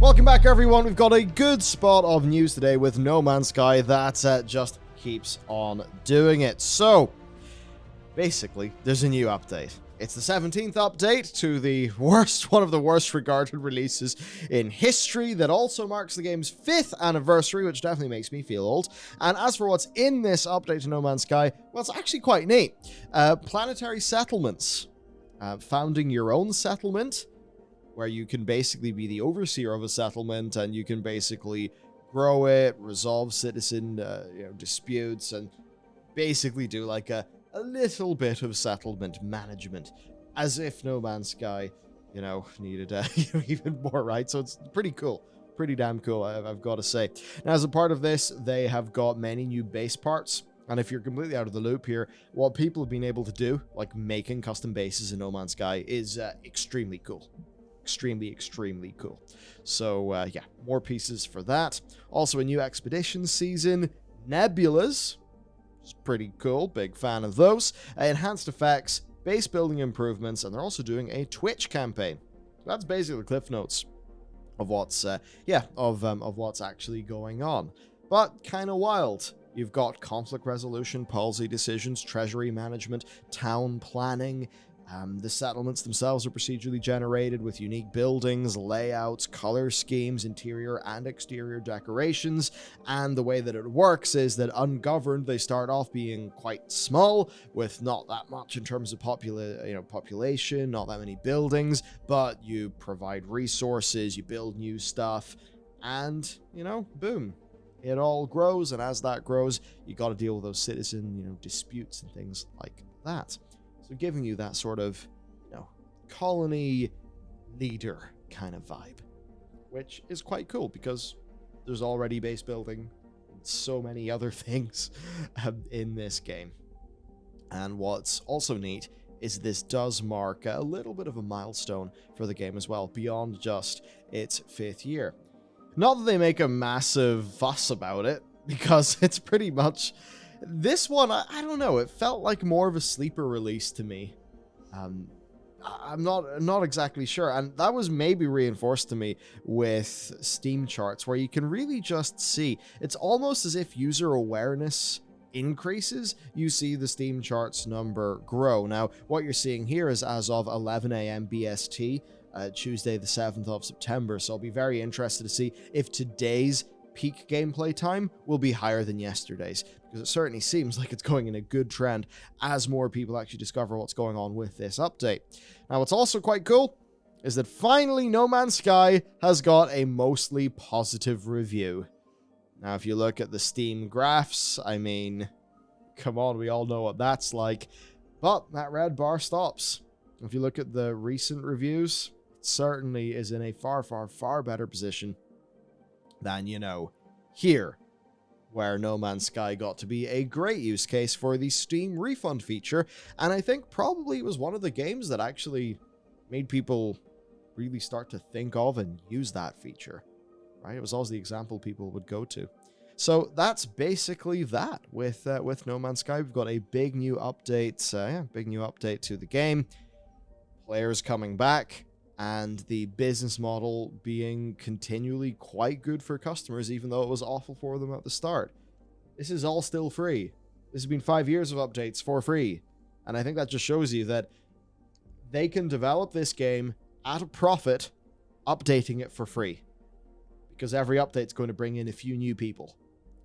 Welcome back, everyone. We've got a good spot of news today with No Man's Sky that just keeps on doing it. So, basically, there's a new update. It's the 17th update to the one of the worst regarded releases in history that also marks the game's 5th anniversary, which definitely makes me feel old. And as for what's in this update to No Man's Sky, well, it's actually quite neat. Planetary settlements. Founding your own settlement, where you can basically be the overseer of a settlement and you can basically grow it, resolve citizen disputes, and basically do like a little bit of settlement management, as if No Man's Sky, needed even more, right? So it's pretty cool. Pretty damn cool, I've got to say. Now, as a part of this, they have got many new base parts. And if you're completely out of the loop here, what people have been able to do, like making custom bases in No Man's Sky, is extremely cool. Extremely cool. So, yeah, more pieces for that. Also, a new expedition season, Nebulas. It's pretty cool. Big fan of those. Enhanced effects, base building improvements, and they're also doing a Twitch campaign. So that's basically the cliff notes of what's, of what's actually going on. But kind of wild. You've got conflict resolution, policy decisions, treasury management, town planning. The settlements themselves are procedurally generated with unique buildings, layouts, color schemes, interior and exterior decorations. And the way that it works is that ungoverned, they start off being quite small, with not that much in terms of population, not that many buildings, but you provide resources, you build new stuff, and, boom. It all grows, and as that grows, you got to deal with those citizen, disputes and things like that. So giving you that sort of, colony leader kind of vibe, which is quite cool because there's already base building and so many other things in this game. And what's also neat is this does mark a little bit of a milestone for the game as well, beyond just its 5th year. Not that they make a massive fuss about it, because it's pretty much... This one, I don't know, it felt like more of a sleeper release to me. I'm not exactly sure, and that was maybe reinforced to me with Steam charts, where you can really just see, it's almost as if user awareness increases, you see the Steam charts number grow. Now, what you're seeing here is as of 11 a.m. BST, Tuesday the 7th of September, so I'll be very interested to see if today's peak gameplay time will be higher than yesterday's, because it certainly seems like it's going in a good trend as more people actually discover what's going on with this update. Now, what's also quite cool is that finally No Man's Sky has got a mostly positive review. Now, if you look at the Steam graphs, I mean, come on, we all know what that's like, but that red bar stops. If you look at the recent reviews, it certainly is in a far better position than, here, where No Man's Sky got to be a great use case for the Steam refund feature, and I think probably it was one of the games that actually made people really start to think of and use that feature, right? It was always the example people would go to. So that's basically that with No Man's Sky. We've got a big new update, big new update to the game, players coming back, and the business model being continually quite good for customers, even though it was awful for them at the start. This is all still free. This has been 5 years of updates for free. And I think that just shows you that they can develop this game at a profit, updating it for free. Because every update's going to bring in a few new people.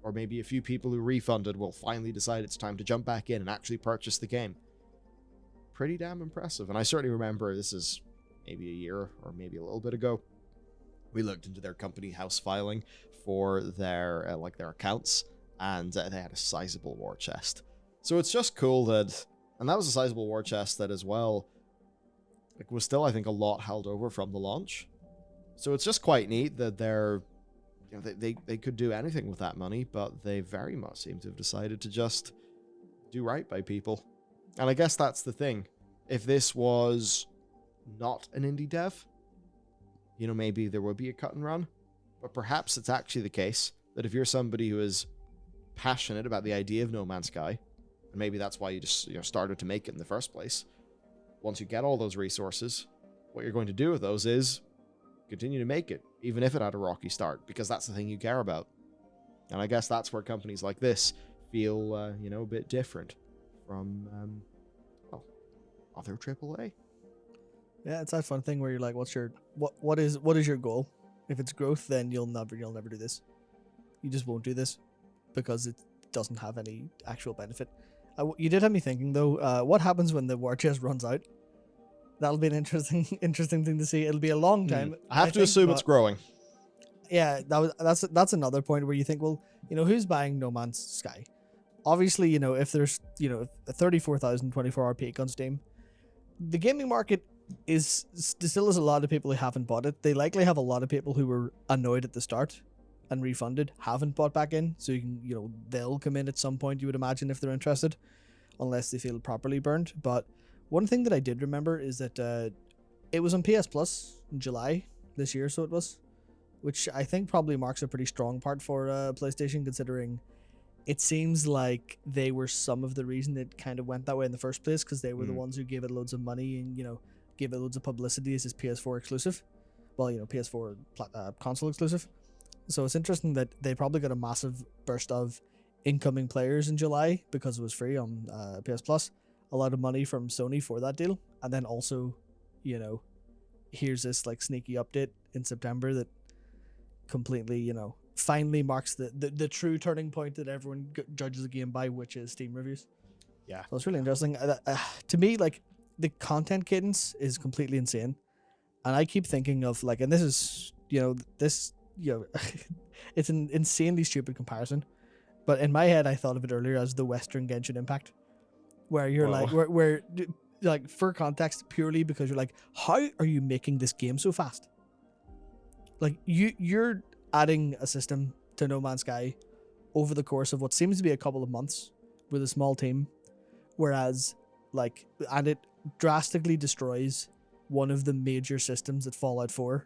Or maybe a few people who refunded will finally decide it's time to jump back in and actually purchase the game. Pretty damn impressive. And I certainly remember, this is maybe a year or maybe a little bit ago, we looked into their company house filing for their their accounts, and they had a sizable war chest. So it's just cool that, and that was a sizable war chest that as well, was still, I think, a lot held over from the launch. So it's just quite neat that they could do anything with that money, but they very much seem to have decided to just do right by people. And I guess that's the thing. If this was not an indie dev, maybe there would be a cut and run, but perhaps it's actually the case that if you're somebody who is passionate about the idea of No Man's Sky, and maybe that's why you just started to make it in the first place, once you get all those resources, what you're going to do with those is continue to make it, even if it had a rocky start, because that's the thing you care about. And I guess that's where companies like this feel, a bit different from, other AAA. Yeah, it's that fun thing where you're like, what is your goal? If it's growth, then you'll never do this. You just won't do this because it doesn't have any actual benefit. You did have me thinking though. What happens when the war chest runs out? That'll be an interesting thing to see. It'll be a long time. I have to assume it's growing. Yeah, that's another point where you think, well, who's buying No Man's Sky? Obviously, if there's a 34,000 24-hour peak on Steam, the gaming market still has a lot of people who haven't bought it. They likely have a lot of people who were annoyed at the start and refunded, haven't bought back in. So you can, they'll come in at some point, you would imagine, if they're interested, unless they feel properly burned. But one thing that I did remember is that it was on PS Plus in July this year, so it was, which I think probably marks a pretty strong part for PlayStation, considering it seems like they were some of the reason it kind of went that way in the first place, because they were the ones who gave it loads of money and, gave it loads of publicity as its PS4 exclusive. Well, PS4 console exclusive. So it's interesting that they probably got a massive burst of incoming players in July because it was free on PS Plus. A lot of money from Sony for that deal. And then also, here's this like sneaky update in September that completely, finally marks the true turning point that everyone judges the game by, which is Steam reviews. Yeah. So it's really interesting. To me, like, the content cadence is completely insane. And I keep thinking of like, and this is, it's an insanely stupid comparison. But in my head, I thought of it earlier as the Western Genshin Impact, where you're like, where like, for context, purely because you're like, how are you making this game so fast? Like, you're adding a system to No Man's Sky over the course of what seems to be a couple of months with a small team, whereas and it drastically destroys one of the major systems that Fallout 4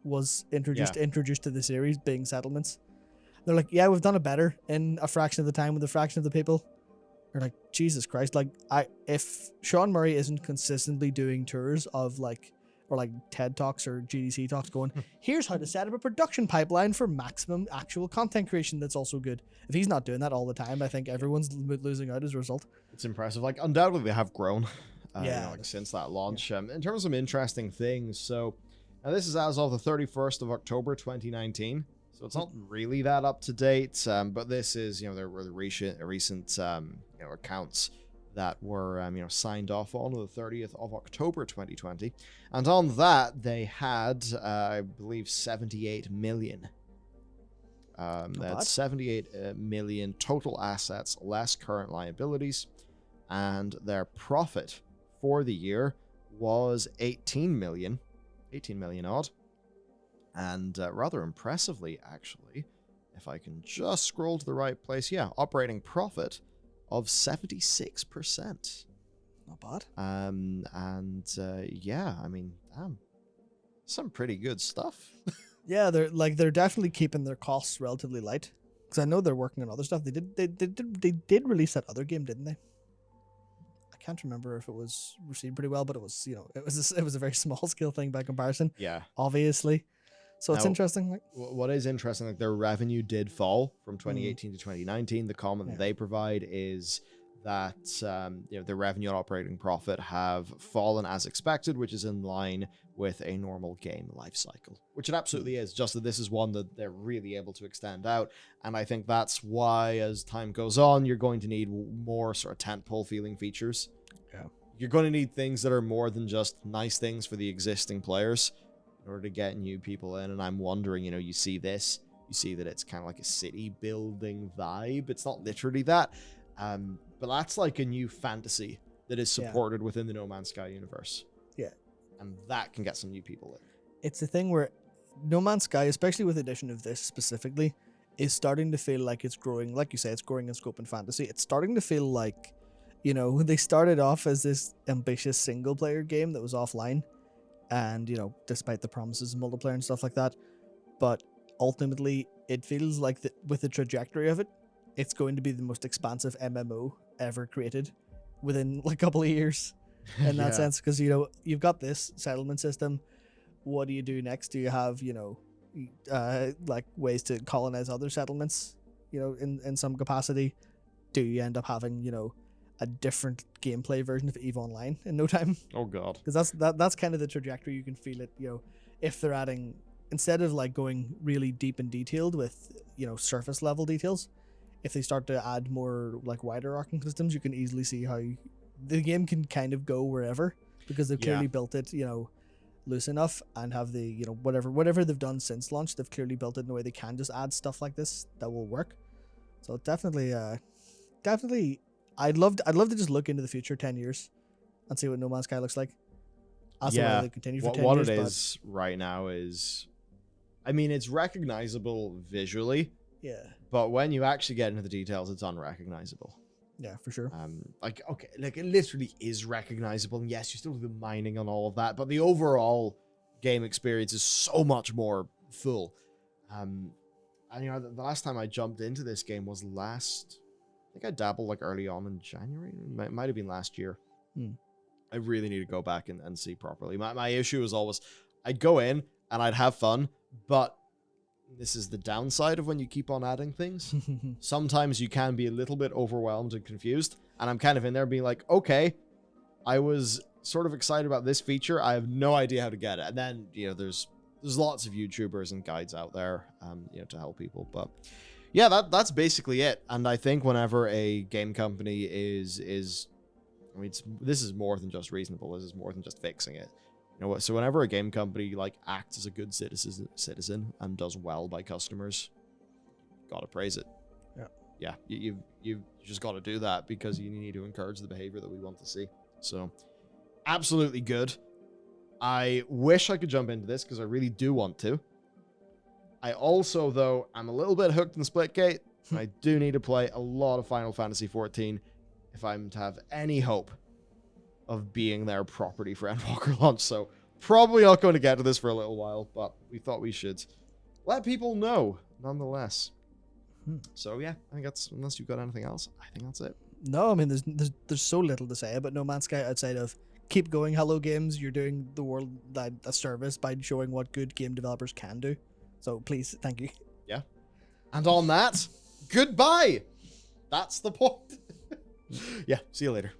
was introduced to the series, being settlements. They're like, yeah, we've done it better in a fraction of the time with a fraction of the people. They're like, Jesus Christ, if Sean Murray isn't consistently doing tours of or TED Talks or GDC Talks going, here's how to set up a production pipeline for maximum actual content creation that's also good. If he's not doing that all the time, I think everyone's losing out as a result. It's impressive. Undoubtedly they have grown since that launch. In terms of some interesting things, so now this is as of the 31st of October 2019, so it's not really that up to date, but this is, there were the recent accounts that were signed off on the 30th of October 2020, and on that they had I believe 78 million. They had 78 million total assets less current liabilities, and their profit for the year was 18 million odd. And rather impressively, actually, if I can just scroll to the right place, operating profit of 76%. Not bad. Damn, some pretty good stuff. Yeah, they're definitely keeping their costs relatively light, because I know they're working on other stuff. They did release that other game, didn't they? I can't remember if it was received pretty well, but it was it was a very small scale thing by comparison. Yeah, obviously. So it's interesting. What is interesting, their revenue did fall from 2018 to 2019. The comment that they provide is that the revenue and operating profit have fallen as expected, which is in line with a normal game life cycle, which it absolutely is. Just that this is one that they're really able to extend out, and I think that's why, as time goes on, you're going to need more sort of tentpole feeling features. Yeah, you're going to need things that are more than just nice things for the existing players in order to get new people in. And I'm wondering, you see this, you see that it's kind of like a city building vibe. It's not literally that, but that's like a new fantasy that is supported within the No Man's Sky universe. Yeah, and that can get some new people in. It's the thing where No Man's Sky, especially with the addition of this specifically, is starting to feel like it's growing. Like you say, it's growing in scope and fantasy. It's starting to feel like, they started off as this ambitious single player game that was offline, and despite the promises of multiplayer and stuff like that, but ultimately it feels like that with the trajectory of it, it's going to be the most expansive MMO ever created within a couple of years in that sense, because you've got this settlement system, what do you do next? Do you have, like ways to colonize other settlements, in some capacity? Do you end up having, a different gameplay version of EVE Online in no time? Oh god. Because that's kind of the trajectory. You can feel it, if they're adding, instead of like going really deep and detailed with, surface level details, if they start to add more like wider arcing systems, you can easily see how the game can kind of go wherever, because they've clearly built it, loose enough, and have the, whatever they've done since launch, they've clearly built it in a way they can just add stuff like this that will work. So definitely, I'd love to just look into the future 10 years and see what No Man's Sky looks like. That's the way they continue for 10 what years. What it is right now is, I mean, it's recognizable visually. Yeah. But when you actually get into the details, it's unrecognizable. Yeah, for sure. Like, okay, like it literally is recognizable, and yes, you still do the mining and all of that, but the overall game experience is so much more full. And the last time I jumped into this game was I think I dabbled like early on in January. It might have been last year. I really need to go back and see properly. My issue is always, I'd go in and I'd have fun, but this is the downside of when you keep on adding things. Sometimes you can be a little bit overwhelmed and confused, and I'm kind of in there being like, okay, I was sort of excited about this feature. I have no idea how to get it. And then, there's lots of YouTubers and guides out there, to help people. But yeah, that's basically it. And I think whenever a game company is I mean, this is more than just reasonable. This is more than just fixing it. So whenever a game company like acts as a good citizen and does well by customers, gotta praise it. Yeah, you've just got to do that, because you need to encourage the behavior that we want to see. So absolutely good. I wish I could jump into this because I really do want to. I also, though, I'm a little bit hooked in Splitgate. I do need to play a lot of Final Fantasy XIV if I'm to have any hope of being there properly for Endwalker launch. So probably not going to get to this for a little while, but we thought we should let people know nonetheless. So yeah, I think that's, unless you've got anything else, I think that's it. No, I mean, there's so little to say about No Man's Sky outside of keep going, Hello Games. You're doing the world a service by showing what good game developers can do. So please, thank you. Yeah. And on that, goodbye. That's the point. Yeah, see you later.